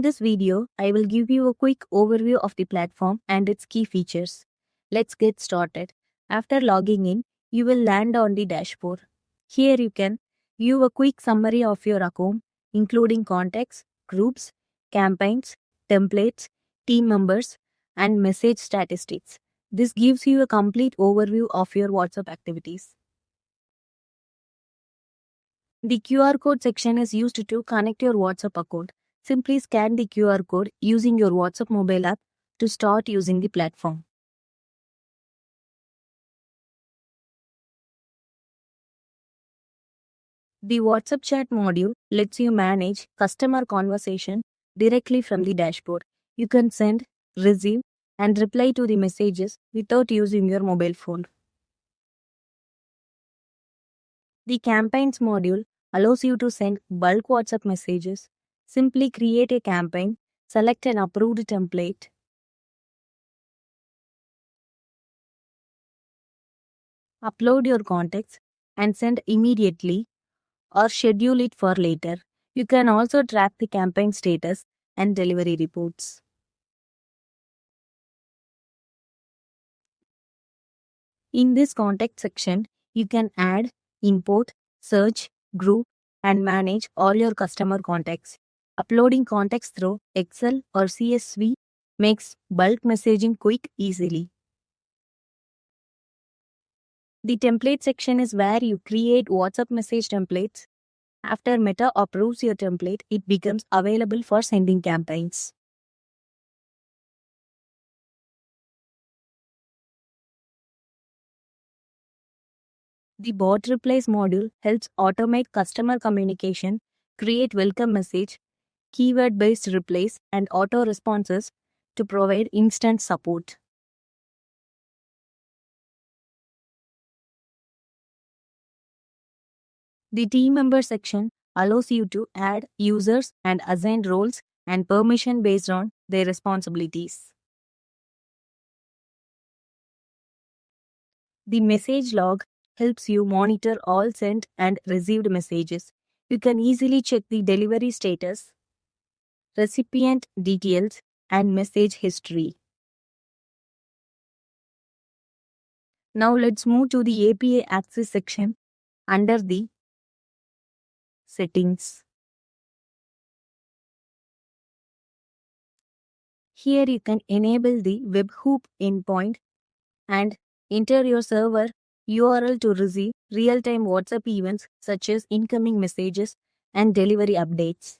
In this video, I will give you a quick overview of the platform and its key features. Let's get started. After logging in, you will land on the dashboard. Here you can view a quick summary of your account, including contacts, groups, campaigns, templates, team members, and message statistics. This gives you a complete overview of your WhatsApp activities. The QR code section is used to connect your WhatsApp account. Simply scan the QR code using your WhatsApp mobile app to start using the platform. The WhatsApp chat module lets you manage customer conversation directly from the dashboard. You can send, receive, and reply to the messages without using your mobile phone. The campaigns module allows you to send bulk WhatsApp messages. Simply create a campaign, select an approved template, upload your contacts, and send immediately or schedule it for later. You can also track the campaign status and delivery reports. In this contact section, you can add, import, search, group, and manage all your customer contacts. Uploading contacts through Excel or CSV makes bulk messaging quick easily. The template section is where you create WhatsApp message templates. After Meta approves your template, it becomes available for sending campaigns. The bot replies module helps automate customer communication, create welcome message, keyword-based replies, and auto responses to provide instant support. The team member section allows you to add users and assign roles and permission based on their responsibilities. The message log helps you monitor all sent and received messages. You can easily check the delivery status, recipient details, and message history. Now let's move to the API access section under the settings. Here you can enable the webhook endpoint and enter your server URL to receive real-time WhatsApp events such as incoming messages and delivery updates.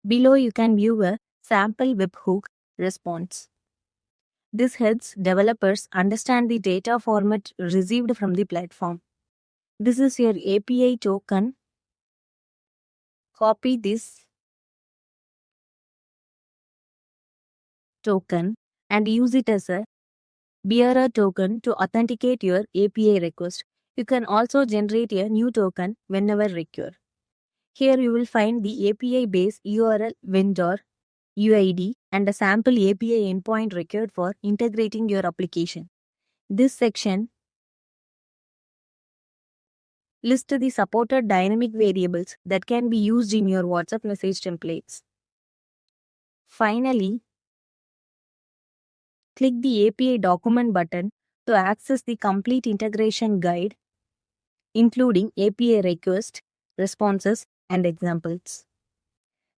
Below you can view a sample webhook response. This helps developers understand the data format received from the platform. This is your API token. Copy this token and use it as a bearer token to authenticate your API request. You can also generate a new token whenever required. Here you will find the API base URL vendor UID and a sample API endpoint required for integrating your application. This section lists the supported dynamic variables that can be used in your WhatsApp message templates. Finally, click the API document button to access the complete integration guide, including API request, responses, and examples.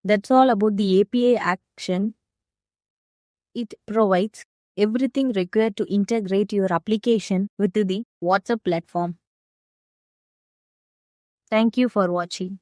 That's all about the API action. It provides everything required to integrate your application with the WhatsApp platform. Thank you for watching.